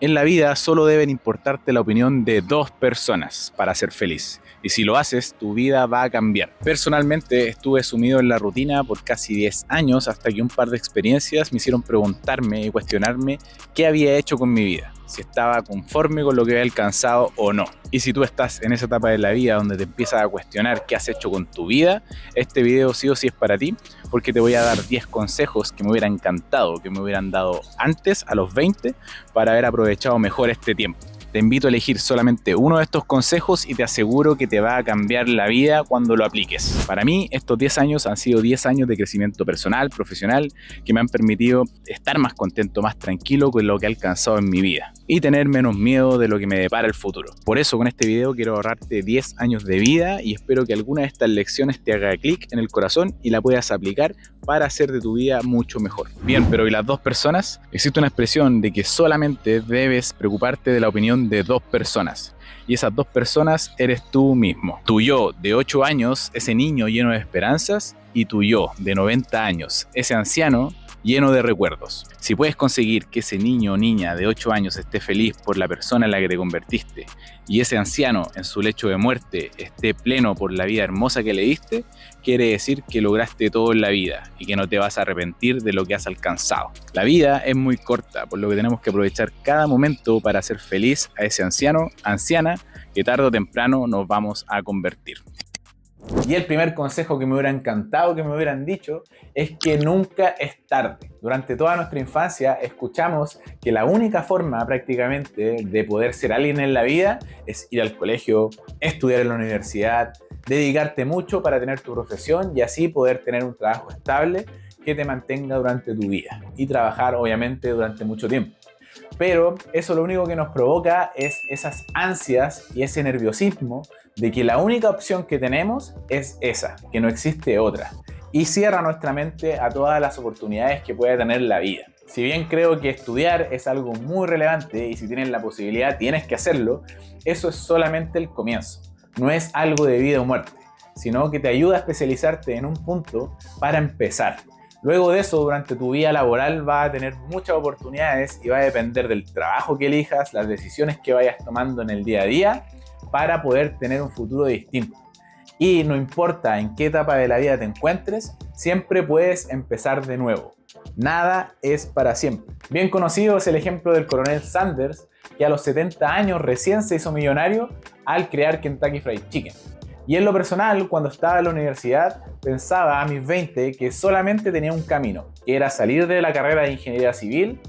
En la vida solo deben importarte la opinión de dos personas para ser feliz. Y si lo haces, tu vida va a cambiar. Personalmente estuve sumido en la rutina por casi 10 años hasta que un par de experiencias me hicieron preguntarme y cuestionarme qué había hecho con mi vida, si estaba conforme con lo que había alcanzado o no. Y si tú estás en esa etapa de la vida donde te empiezas a cuestionar qué has hecho con tu vida, este video sí o sí es para ti, porque te voy a dar 10 consejos que me hubieran encantado que me hubieran dado antes, a los 20, para haber aprovechado mejor este tiempo. Te invito a elegir solamente uno de estos consejos y te aseguro que te va a cambiar la vida cuando lo apliques. Para mí, estos 10 años han sido 10 años de crecimiento personal, profesional, que me han permitido estar más contento, más tranquilo con lo que he alcanzado en mi vida y tener menos miedo de lo que me depara el futuro. Por eso con este video quiero ahorrarte 10 años de vida y espero que alguna de estas lecciones te haga clic en el corazón y la puedas aplicar para hacer de tu vida mucho mejor. Bien, pero ¿y las dos personas? Existe una expresión de que solamente debes preocuparte de la opinión de dos personas. Y esas dos personas eres tú mismo. Tu yo de 8 años, ese niño lleno de esperanzas, y tu yo de 90 años, ese anciano lleno de recuerdos. Si puedes conseguir que ese niño o niña de 8 años esté feliz por la persona en la que te convertiste y ese anciano en su lecho de muerte esté pleno por la vida hermosa que le diste, quiere decir que lograste todo en la vida y que no te vas a arrepentir de lo que has alcanzado. La vida es muy corta, por lo que tenemos que aprovechar cada momento para hacer feliz a ese anciano, anciana, que tarde o temprano nos vamos a convertir. Y el primer consejo que me hubiera encantado que me hubieran dicho es que nunca es tarde. Durante toda nuestra infancia escuchamos que la única forma prácticamente de poder ser alguien en la vida es ir al colegio, estudiar en la universidad, dedicarte mucho para tener tu profesión y así poder tener un trabajo estable que te mantenga durante tu vida y trabajar obviamente durante mucho tiempo. Pero eso lo único que nos provoca es esas ansias y ese nerviosismo de que la única opción que tenemos es esa, que no existe otra. Y cierra nuestra mente a todas las oportunidades que puede tener la vida. Si bien creo que estudiar es algo muy relevante y si tienes la posibilidad tienes que hacerlo, eso es solamente el comienzo. No es algo de vida o muerte, sino que te ayuda a especializarte en un punto para empezar. Luego de eso, durante tu vida laboral vas a tener muchas oportunidades y va a depender del trabajo que elijas, las decisiones que vayas tomando en el día a día para poder tener un futuro distinto. Y no importa en qué etapa de la vida te encuentres, siempre puedes empezar de nuevo. Nada es para siempre. Bien conocido es el ejemplo del coronel Sanders, que a los 70 años recién se hizo millonario al crear Kentucky Fried Chicken. Y en lo personal, cuando estaba en la universidad, pensaba a mis 20 que solamente tenía un camino, que era salir de la carrera de ingeniería civil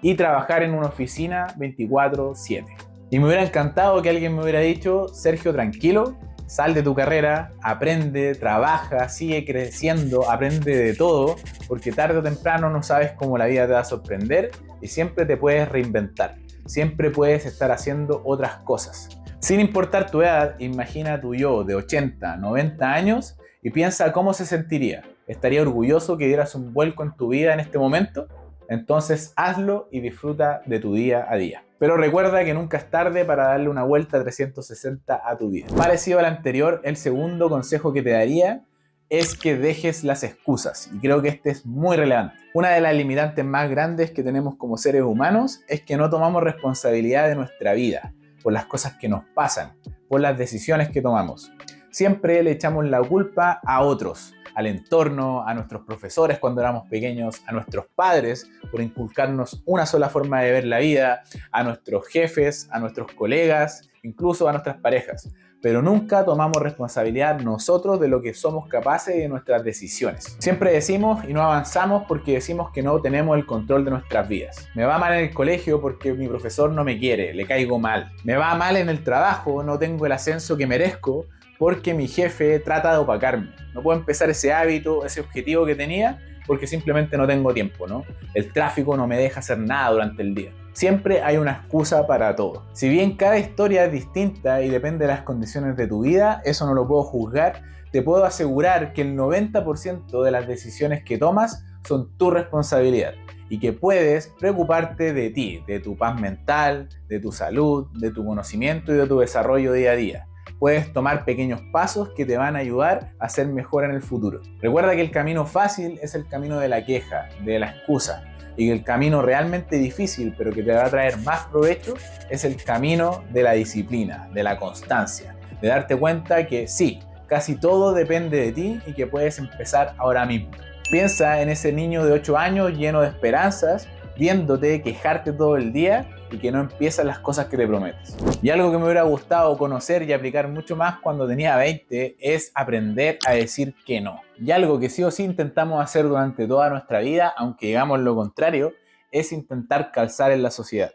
y trabajar en una oficina 24/7. Y me hubiera encantado que alguien me hubiera dicho: Sergio, tranquilo, sal de tu carrera, aprende, trabaja, sigue creciendo, aprende de todo, porque tarde o temprano no sabes cómo la vida te va a sorprender y siempre te puedes reinventar, siempre puedes estar haciendo otras cosas. Sin importar tu edad, imagina tu yo de 80, 90 años y piensa cómo se sentiría. ¿Estaría orgulloso que dieras un vuelco en tu vida en este momento? Entonces hazlo y disfruta de tu día a día. Pero recuerda que nunca es tarde para darle una vuelta 360 a tu vida. Parecido al anterior, el segundo consejo que te daría es que dejes las excusas. Y creo que este es muy relevante. Una de las limitantes más grandes que tenemos como seres humanos es que no tomamos responsabilidad de nuestra vida, por las cosas que nos pasan, por las decisiones que tomamos. Siempre le echamos la culpa a otros, al entorno, a nuestros profesores cuando éramos pequeños, a nuestros padres por inculcarnos una sola forma de ver la vida, a nuestros jefes, a nuestros colegas, incluso a nuestras parejas. Pero nunca tomamos responsabilidad nosotros de lo que somos capaces y de nuestras decisiones. Siempre decimos y no avanzamos porque decimos que no tenemos el control de nuestras vidas. Me va mal en el colegio porque mi profesor no me quiere, le caigo mal. Me va mal en el trabajo, no tengo el ascenso que merezco porque mi jefe trata de opacarme. No puedo empezar ese hábito, ese objetivo que tenía porque simplemente no tengo tiempo, ¿no? El tráfico no me deja hacer nada durante el día. Siempre hay una excusa para todo. Si bien cada historia es distinta y depende de las condiciones de tu vida, eso no lo puedo juzgar, te puedo asegurar que el 90% de las decisiones que tomas son tu responsabilidad y que puedes preocuparte de ti, de tu paz mental, de tu salud, de tu conocimiento y de tu desarrollo día a día. Puedes tomar pequeños pasos que te van a ayudar a ser mejor en el futuro. Recuerda que el camino fácil es el camino de la queja, de la excusa, y que el camino realmente difícil, pero que te va a traer más provecho, es el camino de la disciplina, de la constancia, de darte cuenta que sí, casi todo depende de ti y que puedes empezar ahora mismo. Piensa en ese niño de 8 años lleno de esperanzas, viéndote quejarte todo el día y que no empiezan las cosas que te prometes. Y algo que me hubiera gustado conocer y aplicar mucho más cuando tenía 20 es aprender a decir que no. Y algo que sí o sí intentamos hacer durante toda nuestra vida, aunque digamos lo contrario, es intentar calzar en la sociedad.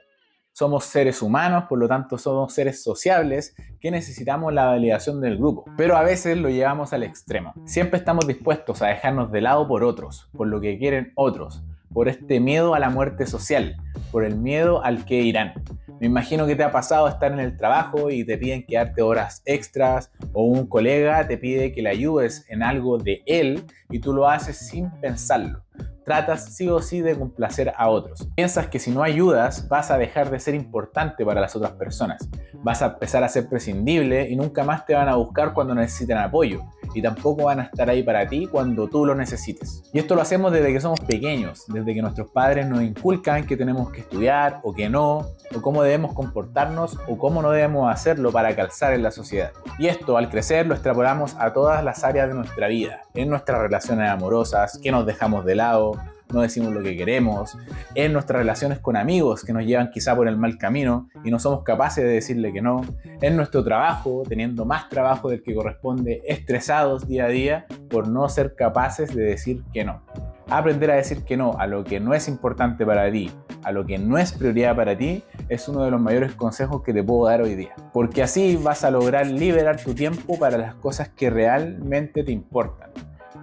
Somos seres humanos, por lo tanto somos seres sociables que necesitamos la validación del grupo. Pero a veces lo llevamos al extremo. Siempre estamos dispuestos a dejarnos de lado por otros, por lo que quieren otros, por este miedo a la muerte social, por el miedo al qué dirán. Me imagino que te ha pasado estar en el trabajo y te piden quedarte horas extras, o un colega te pide que le ayudes en algo de él y tú lo haces sin pensarlo. Tratas sí o sí de complacer a otros. Piensas que si no ayudas vas a dejar de ser importante para las otras personas. Vas a empezar a ser prescindible y nunca más te van a buscar cuando necesiten apoyo. Y tampoco van a estar ahí para ti cuando tú lo necesites. Y esto lo hacemos desde que somos pequeños, desde que nuestros padres nos inculcan que tenemos que estudiar o que no, o cómo debemos comportarnos o cómo no debemos hacerlo para calzar en la sociedad. Y esto al crecer lo extrapolamos a todas las áreas de nuestra vida, en nuestras relaciones amorosas, que nos dejamos de lado, no decimos lo que queremos, en nuestras relaciones con amigos que nos llevan quizá por el mal camino y no somos capaces de decirle que no, en nuestro trabajo, teniendo más trabajo del que corresponde, estresados día a día por no ser capaces de decir que no. Aprender a decir que no a lo que no es importante para ti, a lo que no es prioridad para ti, es uno de los mayores consejos que te puedo dar hoy día. Porque así vas a lograr liberar tu tiempo para las cosas que realmente te importan.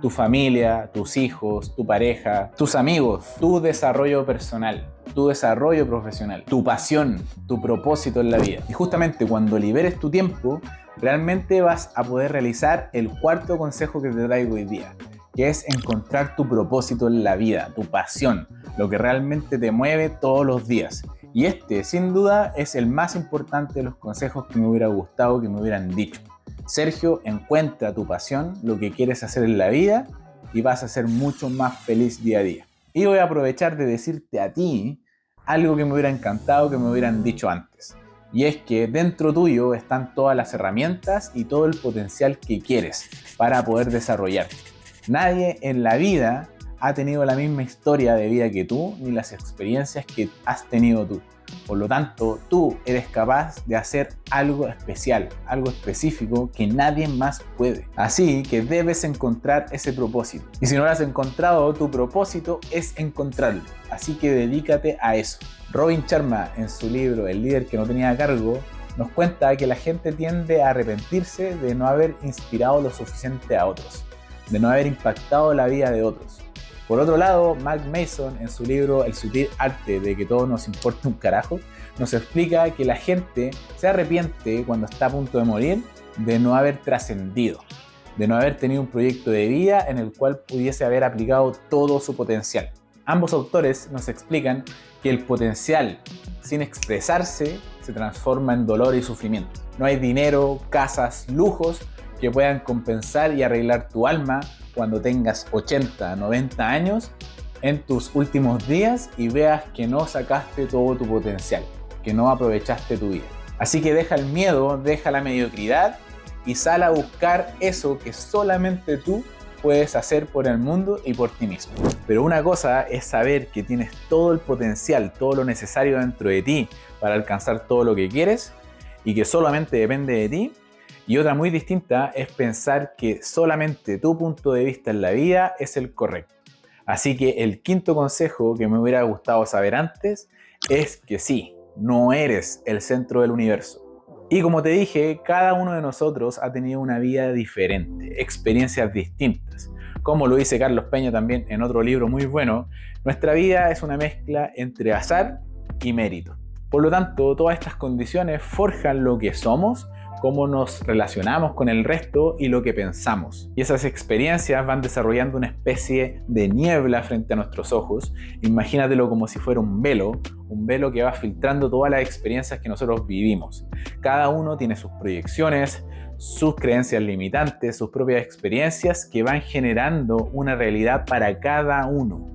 Tu familia, tus hijos, tu pareja, tus amigos, tu desarrollo personal, tu desarrollo profesional, tu pasión, tu propósito en la vida. Y justamente cuando liberes tu tiempo, realmente vas a poder realizar el cuarto consejo que te traigo hoy día, que es encontrar tu propósito en la vida, tu pasión, lo que realmente te mueve todos los días. Y este, sin duda, es el más importante de los consejos que me hubiera gustado que me hubieran dicho. Sergio, encuentra tu pasión, lo que quieres hacer en la vida y vas a ser mucho más feliz día a día. Y voy a aprovechar de decirte a ti algo que me hubiera encantado que me hubieran dicho antes. Y es que dentro tuyo están todas las herramientas y todo el potencial que quieres para poder desarrollar. Nadie en la vida ha tenido la misma historia de vida que tú, ni las experiencias que has tenido tú. Por lo tanto, tú eres capaz de hacer algo especial, algo específico que nadie más puede. Así que debes encontrar ese propósito. Y si no lo has encontrado, tu propósito es encontrarlo. Así que dedícate a eso. Robin Sharma, en su libro El líder que no tenía cargo, nos cuenta que la gente tiende a arrepentirse de no haber inspirado lo suficiente a otros, de no haber impactado la vida de otros. Por otro lado, Mark Mason, en su libro El sutil arte de que todo nos importa un carajo, nos explica que la gente se arrepiente cuando está a punto de morir de no haber trascendido, de no haber tenido un proyecto de vida en el cual pudiese haber aplicado todo su potencial. Ambos autores nos explican que el potencial sin expresarse se transforma en dolor y sufrimiento. No hay dinero, casas, lujos que puedan compensar y arreglar tu alma cuando tengas 80, 90 años en tus últimos días y veas que no sacaste todo tu potencial, que no aprovechaste tu vida. Así que deja el miedo, deja la mediocridad y sal a buscar eso que solamente tú puedes hacer por el mundo y por ti mismo. Pero una cosa es saber que tienes todo el potencial, todo lo necesario dentro de ti para alcanzar todo lo que quieres y que solamente depende de ti. Y otra muy distinta es pensar que solamente tu punto de vista en la vida es el correcto. Así que el quinto consejo que me hubiera gustado saber antes es que sí, no eres el centro del universo. Y como te dije, cada uno de nosotros ha tenido una vida diferente, experiencias distintas. Como lo dice Carlos Peña también en otro libro muy bueno, nuestra vida es una mezcla entre azar y mérito. Por lo tanto, todas estas condiciones forjan lo que somos, cómo nos relacionamos con el resto y lo que pensamos. Y esas experiencias van desarrollando una especie de niebla frente a nuestros ojos. Imagínatelo como si fuera un velo que va filtrando todas las experiencias que nosotros vivimos. Cada uno tiene sus proyecciones, sus creencias limitantes, sus propias experiencias que van generando una realidad para cada uno.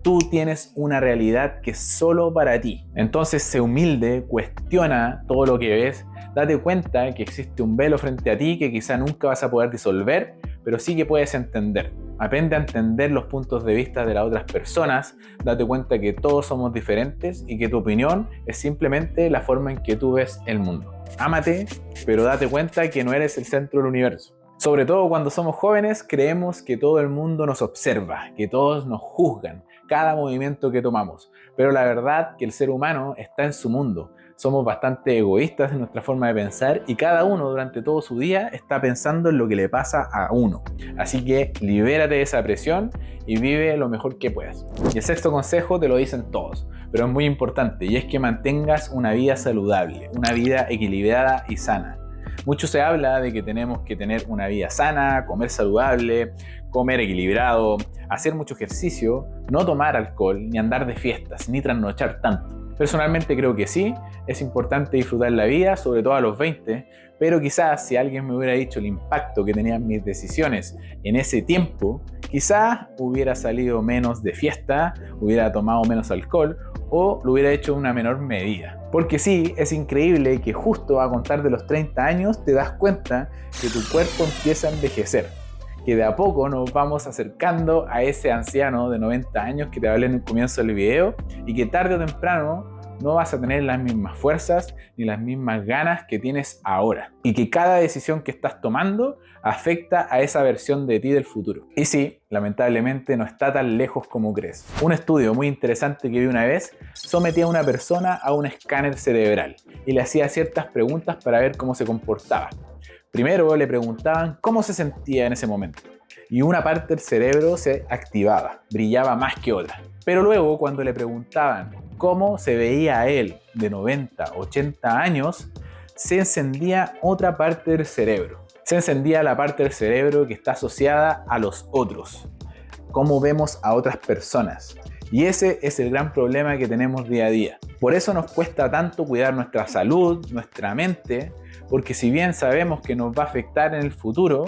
Tú tienes una realidad que es solo para ti. Entonces, sé humilde, cuestiona todo lo que ves, date cuenta que existe un velo frente a ti que quizá nunca vas a poder disolver, pero sí que puedes entender. Aprende a entender los puntos de vista de las otras personas, date cuenta que todos somos diferentes y que tu opinión es simplemente la forma en que tú ves el mundo. Ámate, pero date cuenta que no eres el centro del universo. Sobre todo cuando somos jóvenes, creemos que todo el mundo nos observa, que todos nos juzgan, cada movimiento que tomamos. Pero la verdad que el ser humano está en su mundo. Somos bastante egoístas en nuestra forma de pensar y cada uno durante todo su día está pensando en lo que le pasa a uno. Así que libérate de esa presión y vive lo mejor que puedas. Y el sexto consejo te lo dicen todos, pero es muy importante y es que mantengas una vida saludable, una vida equilibrada y sana. Mucho se habla de que tenemos que tener una vida sana, comer saludable, comer equilibrado, hacer mucho ejercicio, no tomar alcohol, ni andar de fiestas, ni trasnochar tanto. Personalmente creo que sí, es importante disfrutar la vida, sobre todo a los 20, pero quizás si alguien me hubiera dicho el impacto que tenían mis decisiones en ese tiempo, quizás hubiera salido menos de fiesta, hubiera tomado menos alcohol o lo hubiera hecho en una menor medida. Porque sí, es increíble que justo a contar de los 30 años te das cuenta que tu cuerpo empieza a envejecer, que de a poco nos vamos acercando a ese anciano de 90 años que te hablé en el comienzo del video y que tarde o temprano no vas a tener las mismas fuerzas ni las mismas ganas que tienes ahora. Y que cada decisión que estás tomando afecta a esa versión de ti del futuro. Y sí, lamentablemente no está tan lejos como crees. Un estudio muy interesante que vi una vez sometía a una persona a un escáner cerebral y le hacía ciertas preguntas para ver cómo se comportaba. Primero le preguntaban cómo se sentía en ese momento y una parte del cerebro se activaba, brillaba más que otra. Pero luego cuando le preguntaban cómo se veía a él de 90, 80 años, se encendía otra parte del cerebro. Se encendía la parte del cerebro que está asociada a los otros, cómo vemos a otras personas. Y ese es el gran problema que tenemos día a día. Por eso nos cuesta tanto cuidar nuestra salud, nuestra mente, porque si bien sabemos que nos va a afectar en el futuro,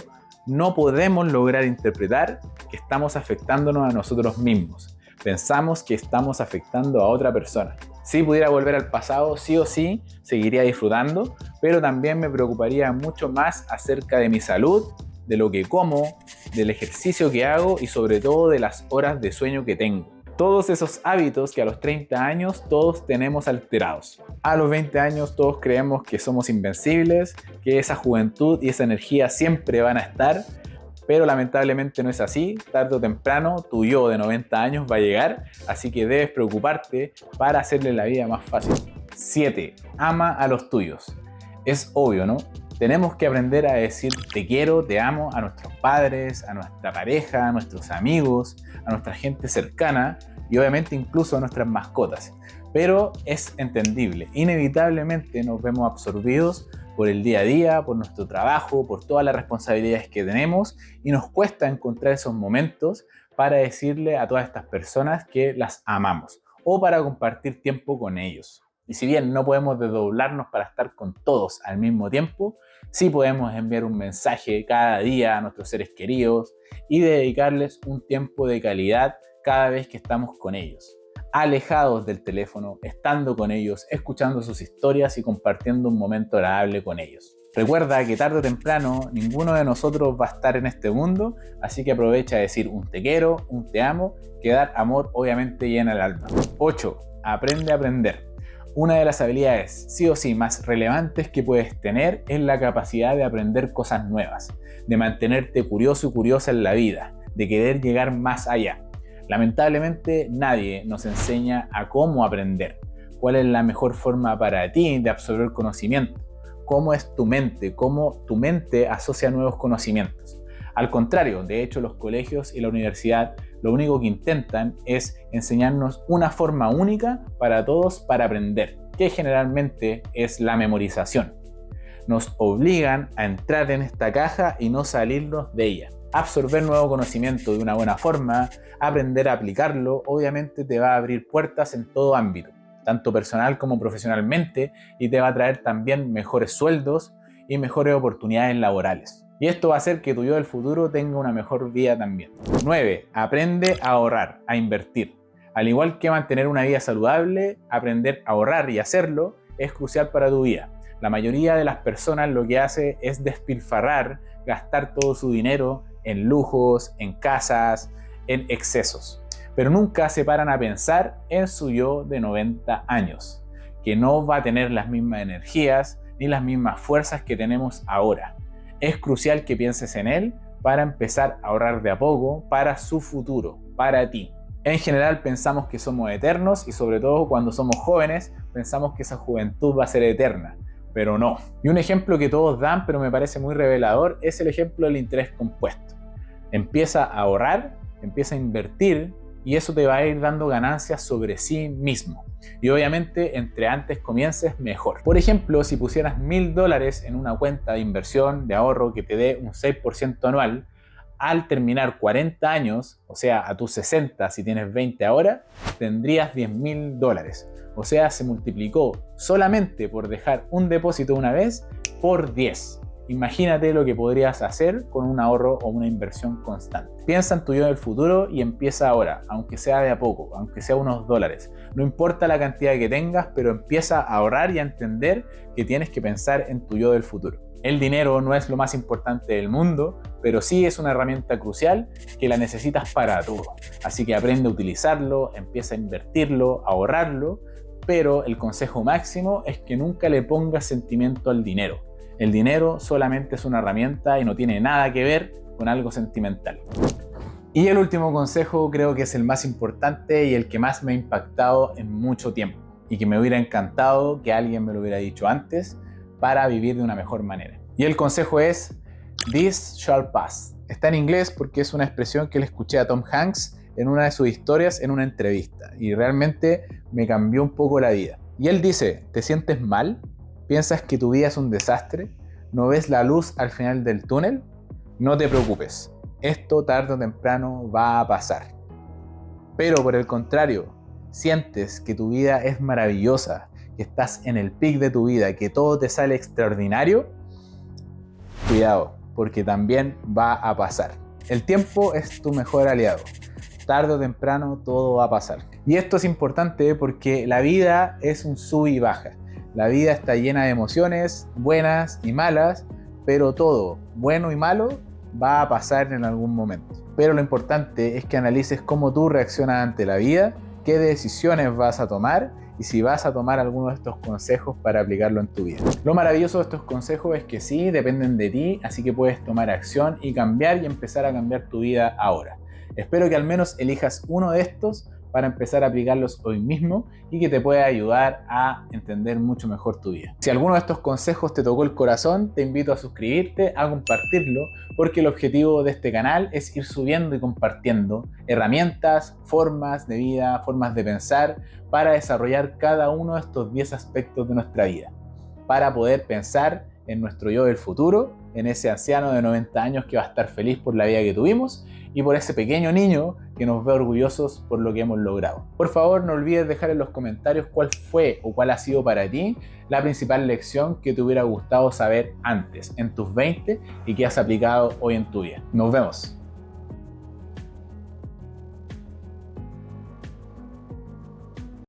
no podemos lograr interpretar que estamos afectándonos a nosotros mismos. Pensamos que estamos afectando a otra persona. Si pudiera volver al pasado, sí o sí, seguiría disfrutando, pero también me preocuparía mucho más acerca de mi salud, de lo que como, del ejercicio que hago y sobre todo de las horas de sueño que tengo. Todos esos hábitos que a los 30 años todos tenemos alterados. A los 20 años todos creemos que somos invencibles, que esa juventud y esa energía siempre van a estar, pero lamentablemente no es así. Tarde o temprano tu yo de 90 años va a llegar, así que debes preocuparte para hacerle la vida más fácil. 7. Ama a los tuyos. Es obvio, ¿no? Tenemos que aprender a decir te quiero, te amo a nuestros padres, a nuestra pareja, a nuestros amigos, a nuestra gente cercana y obviamente incluso a nuestras mascotas. Pero es entendible, inevitablemente nos vemos absorbidos por el día a día, por nuestro trabajo, por todas las responsabilidades que tenemos y nos cuesta encontrar esos momentos para decirle a todas estas personas que las amamos o para compartir tiempo con ellos. Y si bien no podemos desdoblarnos para estar con todos al mismo tiempo, sí podemos enviar un mensaje cada día a nuestros seres queridos y dedicarles un tiempo de calidad cada vez que estamos con ellos. Alejados del teléfono, estando con ellos, escuchando sus historias y compartiendo un momento agradable con ellos. Recuerda que tarde o temprano ninguno de nosotros va a estar en este mundo, así que aprovecha de decir un te quiero, un te amo, que dar amor obviamente llena el alma. 8. Aprende a aprender. Una de las habilidades sí o sí más relevantes que puedes tener es la capacidad de aprender cosas nuevas, de mantenerte curioso y curiosa en la vida, de querer llegar más allá. Lamentablemente nadie nos enseña a cómo aprender, cuál es la mejor forma para ti de absorber conocimiento, cómo es tu mente, cómo tu mente asocia nuevos conocimientos. Al contrario, de hecho los colegios y la universidad lo único que intentan es enseñarnos una forma única para todos para aprender, que generalmente es la memorización. nos obligan a entrar en esta caja y no salirnos de ella. Absorber nuevo conocimiento de una buena forma, aprender a aplicarlo, obviamente te va a abrir puertas en todo ámbito, tanto personal como profesionalmente, y te va a traer también mejores sueldos y mejores oportunidades laborales. Y esto va a hacer que tu yo del futuro tenga una mejor vida también. 9. Aprende a ahorrar, a invertir. Al igual que mantener una vida saludable, aprender a ahorrar y hacerlo es crucial para tu vida. La mayoría de las personas lo que hace es despilfarrar, gastar todo su dinero en lujos, en casas, en excesos. Pero nunca se paran a pensar en su yo de 90 años, que no va a tener las mismas energías ni las mismas fuerzas que tenemos ahora. Es crucial que pienses en él para empezar a ahorrar de a poco para su futuro, para ti. En general pensamos que somos eternos y sobre todo cuando somos jóvenes pensamos que esa juventud va a ser eterna. Pero no. Y un ejemplo que todos dan, pero me parece muy revelador, es el ejemplo del interés compuesto. Empieza a ahorrar, empieza a invertir y eso te va a ir dando ganancias sobre sí mismo. Y obviamente, entre antes comiences, mejor. Por ejemplo, si pusieras $1000 en una cuenta de inversión, de ahorro que te dé un 6% anual, al terminar 40 años, o sea, a tus 60, si tienes 20 ahora, tendrías $10.000. O sea, se multiplicó solamente por dejar un depósito una vez por 10. Imagínate lo que podrías hacer con un ahorro o una inversión constante. Piensa en tu yo del futuro y empieza ahora, aunque sea de a poco, aunque sea unos dólares. No importa la cantidad que tengas, pero empieza a ahorrar y a entender que tienes que pensar en tu yo del futuro. El dinero no es lo más importante del mundo, pero sí es una herramienta crucial que la necesitas para todo. Así que aprende a utilizarlo, empieza a invertirlo, a ahorrarlo, pero el consejo máximo es que nunca le pongas sentimiento al dinero. El dinero solamente es una herramienta y no tiene nada que ver con algo sentimental. Y el último consejo creo que es el más importante y el que más me ha impactado en mucho tiempo y que me hubiera encantado que alguien me lo hubiera dicho antes para vivir de una mejor manera. Y el consejo es "This shall pass". Está en inglés porque es una expresión que le escuché a Tom Hanks en una de sus historias en una entrevista y realmente me cambió un poco la vida. Y él dice: ¿te sientes mal? ¿Piensas que tu vida es un desastre? ¿No ves la luz al final del túnel? No te preocupes, esto tarde o temprano va a pasar. Pero por el contrario, sientes que tu vida es maravillosa, que estás en el pic de tu vida, que todo te sale extraordinario, cuidado, porque también va a pasar. El tiempo es tu mejor aliado. Tarde o temprano todo va a pasar. Y esto es importante porque la vida es un sub y baja. La vida está llena de emociones, buenas y malas, pero todo, bueno y malo, va a pasar en algún momento. Pero lo importante es que analices cómo tú reaccionas ante la vida, qué decisiones vas a tomar y si vas a tomar alguno de estos consejos para aplicarlo en tu vida. Lo maravilloso de estos consejos es que sí, dependen de ti, así que puedes tomar acción y cambiar y empezar a cambiar tu vida ahora. Espero que al menos elijas uno de estos para empezar a aplicarlos hoy mismo y que te pueda ayudar a entender mucho mejor tu vida. Si alguno de estos consejos te tocó el corazón, te invito a suscribirte, a compartirlo, porque el objetivo de este canal es ir subiendo y compartiendo herramientas, formas de vida, formas de pensar para desarrollar cada uno de estos 10 aspectos de nuestra vida, para poder pensar en nuestro yo del futuro, en ese anciano de 90 años que va a estar feliz por la vida que tuvimos y por ese pequeño niño que nos ve orgullosos por lo que hemos logrado. Por favor, no olvides dejar en los comentarios cuál fue o cuál ha sido para ti la principal lección que te hubiera gustado saber antes, en tus 20 y que has aplicado hoy en tu vida. Nos vemos.